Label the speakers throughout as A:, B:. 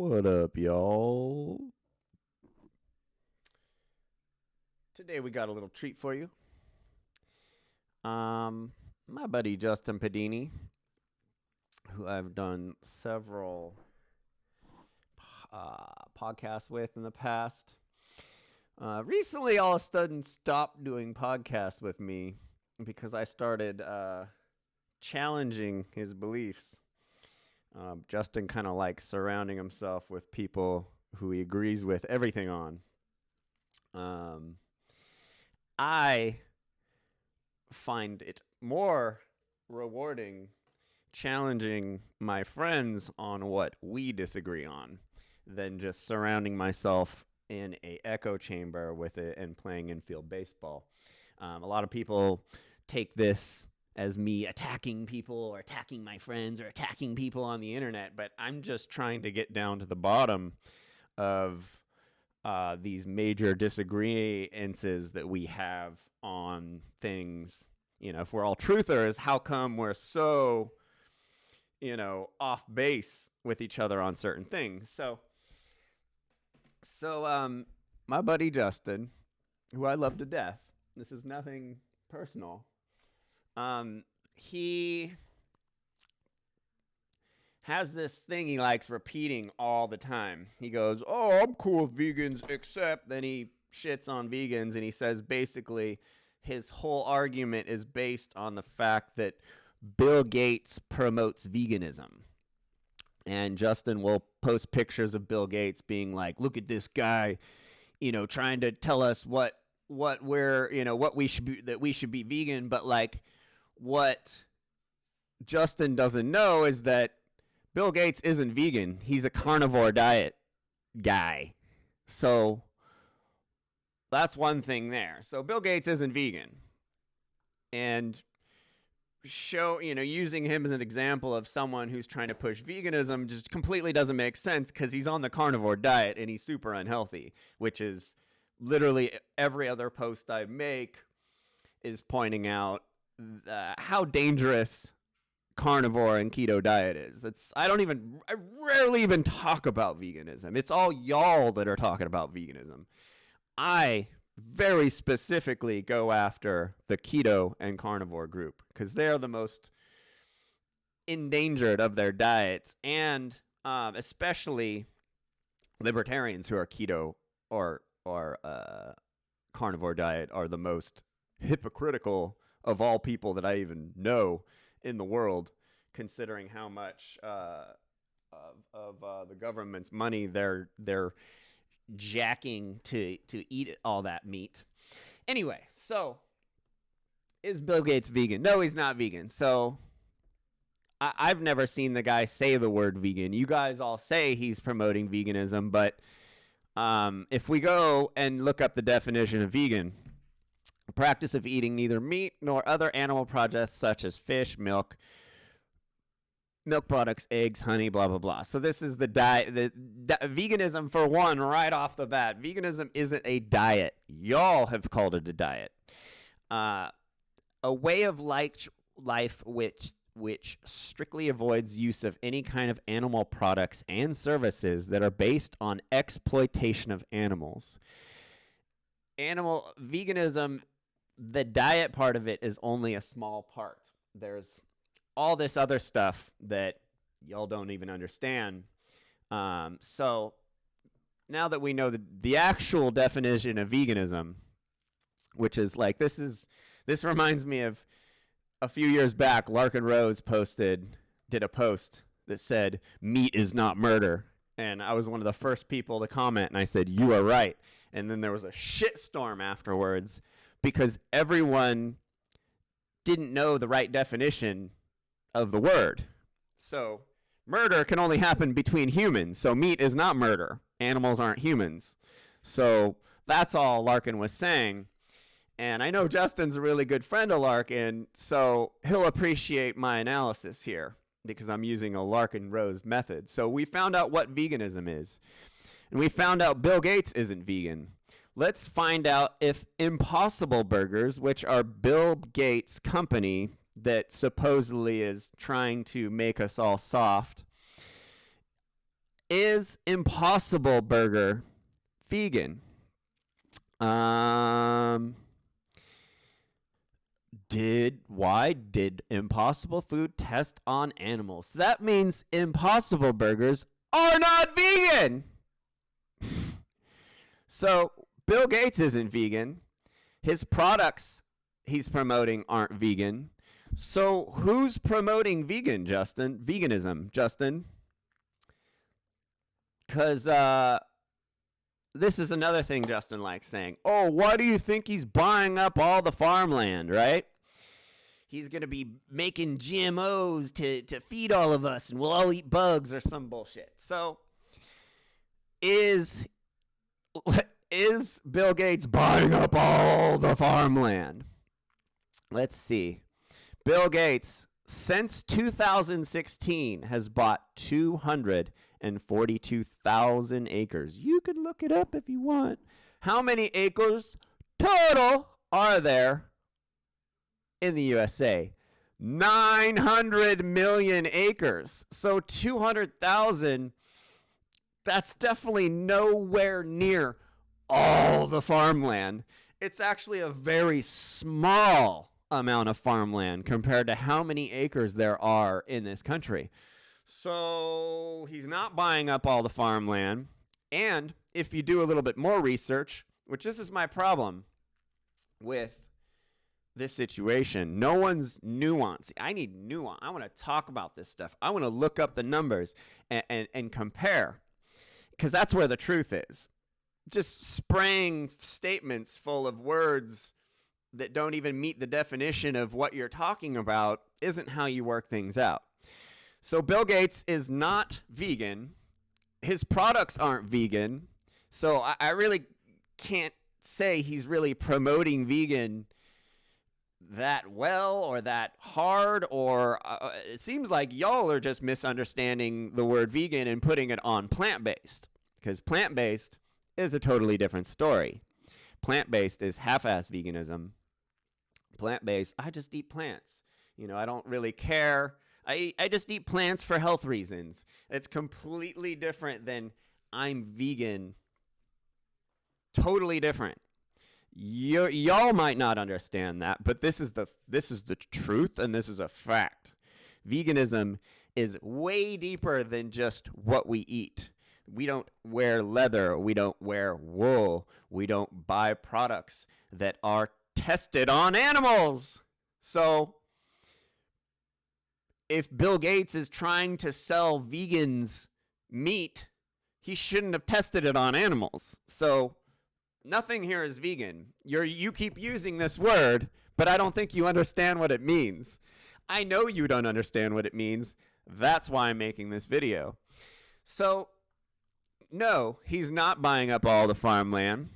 A: What up, y'all? Today we got a little treat for you. My buddy Justin Pedini, who I've done several podcasts with in the past, recently all of a sudden stopped doing podcasts with me because I started challenging his beliefs. Justin kind of likes surrounding himself with people who he agrees with everything on. I find it more rewarding challenging my friends on what we disagree on than just surrounding myself in a echo chamber with it and playing infield baseball. A lot of people take this as me attacking people or attacking my friends or attacking people on the internet, but I'm just trying to get down to the bottom of these major disagreements that we have on things. You know, if we're all truthers, how come we're so, off base with each other on certain things? So my buddy Justin, who I love to death, this is nothing personal. He has this thing he likes repeating all the time. He goes, "Oh, I'm cool with vegans, except," then he shits on vegans, and he says basically his whole argument is based on the fact that Bill Gates promotes veganism. And Justin will post pictures of Bill Gates being like, "Look at this guy, trying to tell us what we should be, that we should be vegan." But like, what Justin doesn't know is that Bill Gates isn't vegan. He's a carnivore diet guy. So that's one thing there. So Bill Gates isn't vegan. And using him as an example of someone who's trying to push veganism just completely doesn't make sense because he's on the carnivore diet and he's super unhealthy, which is literally every other post I make is pointing out how dangerous carnivore and keto diet is. I rarely even talk about veganism. It's all y'all that are talking about veganism. I very specifically go after the keto and carnivore group because they're the most endangered of their diets, and especially libertarians who are keto or carnivore diet are the most hypocritical of all people that I even know in the world, considering how much of the government's money they're jacking to eat all that meat. Anyway, so is Bill Gates vegan? No, he's not vegan. So I've never seen the guy say the word vegan. You guys all say he's promoting veganism, but if we go and look up the definition of vegan, a practice of eating neither meat nor other animal products such as fish, milk products, eggs, honey, blah, blah, blah. So this is the diet. Veganism, for one, right off the bat, veganism isn't a diet. Y'all have called it a diet. A way of life which strictly avoids use of any kind of animal products and services that are based on exploitation of animals. Veganism, the diet part of it is only a small part. There's all this other stuff that y'all don't even understand. So now that we know the actual definition of veganism, which is like, this reminds me of a few years back, Larkin Rose did a post that said, "Meat is not murder." And I was one of the first people to comment, and I said, "You are right." And then there was a shitstorm afterwards because everyone didn't know the right definition of the word. So murder can only happen between humans. So meat is not murder. Animals aren't humans. So that's all Larkin was saying. And I know Justin's a really good friend of Larkin, so he'll appreciate my analysis here because I'm using a Larkin Rose method. So we found out what veganism is. And we found out Bill Gates isn't vegan. Let's find out if Impossible Burgers, which are Bill Gates' company that supposedly is trying to make us all soft, Is Impossible Burger vegan? Why did Impossible Food test on animals? That means Impossible Burgers are not vegan. So Bill Gates isn't vegan. His products he's promoting aren't vegan. So who's promoting veganism, Justin? Because this is another thing Justin likes saying. Oh, why do you think he's buying up all the farmland, right? He's going to be making GMOs to feed all of us, and we'll all eat bugs or some bullshit. So is Bill Gates buying up all the farmland? Let's see. Bill Gates, since 2016, has bought 242,000 acres. You could look it up if you want. How many acres total are there in the USA? 900 million acres. So 200,000, that's definitely nowhere near all the farmland. It's actually a very small amount of farmland compared to how many acres there are in this country. So he's not buying up all the farmland. And if you do a little bit more research, which this is my problem with this situation, no one's nuance. I need nuance. I want to talk about this stuff. I want to look up the numbers and compare, because that's where the truth is. Just spraying statements full of words that don't even meet the definition of what you're talking about isn't how you work things out. So Bill Gates is not vegan. His products aren't vegan. So I really can't say he's really promoting vegan that well or that hard, or it seems like y'all are just misunderstanding the word vegan and putting it on plant-based, because plant-based is a totally different story. Plant-based is half-ass veganism. Plant-based, I just eat plants. I don't really care. I just eat plants for health reasons. It's completely different than I'm vegan. Totally different. Y'all might not understand that, but this is the truth, and this is a fact. Veganism is way deeper than just what we eat. We don't wear leather. We don't wear wool. We don't buy products that are tested on animals. So if Bill Gates is trying to sell vegans meat, he shouldn't have tested it on animals. So nothing here is vegan. You keep using this word, but I don't think you understand what it means. I know you don't understand what it means. That's why I'm making this video. So no, he's not buying up all the farmland.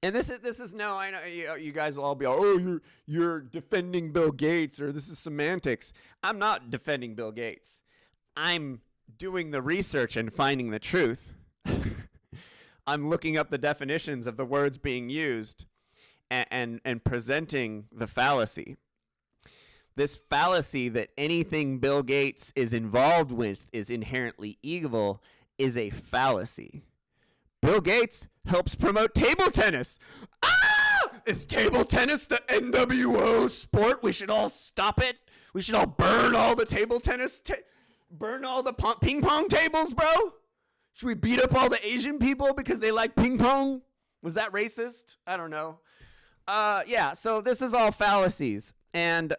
A: And this is no, I know you guys will all be, oh, you're defending Bill Gates, or this is semantics. I'm not defending Bill Gates. I'm doing the research and finding the truth. I'm looking up the definitions of the words being used and presenting the fallacy. This fallacy that anything Bill Gates is involved with is inherently evil is a fallacy. Bill Gates helps promote table tennis. Is table tennis the NWO sport? We should all stop it. We should all burn all the table tennis, burn all the ping pong tables, bro. Should we beat up all the Asian people because they like ping pong? Was that racist? I don't know. Yeah, so this is all fallacies. And,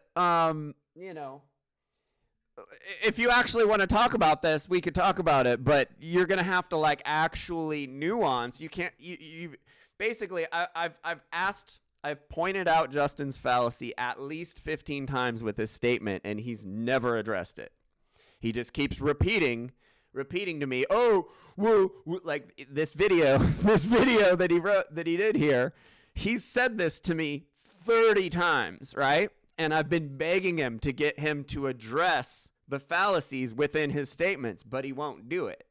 A: if you actually want to talk about this, we could talk about it, but you're going to have to actually nuance. You can't, basically, I've pointed out Justin's fallacy at least 15 times with this statement, and he's never addressed it. He just keeps repeating to me, oh, whoa, like this video that he did here, he's said this to me 30 times, right? And I've been begging him to get him to address the fallacies within his statements, but he won't do it.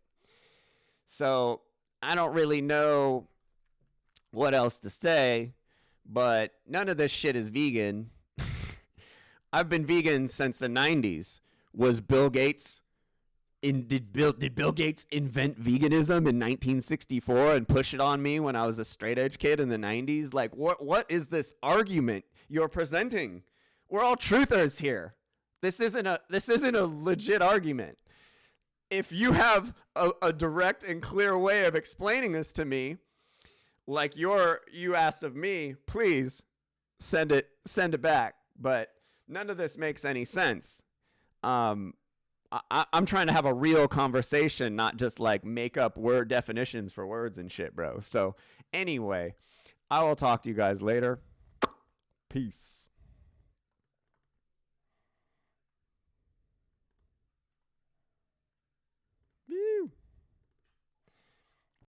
A: So I don't really know what else to say, but none of this shit is vegan. I've been vegan since the 90s. Was Bill Gates Did Bill Gates invent veganism in 1964 and push it on me when I was a straight edge kid in the 90s? Like, what is this argument you're presenting? We're all truthers here. This isn't a legit argument. If you have a direct and clear way of explaining this to me, like you asked of me, please send it back. But none of this makes any sense. I'm trying to have a real conversation, not just like make up word definitions for words and shit, bro. So anyway, I will talk to you guys later. Peace.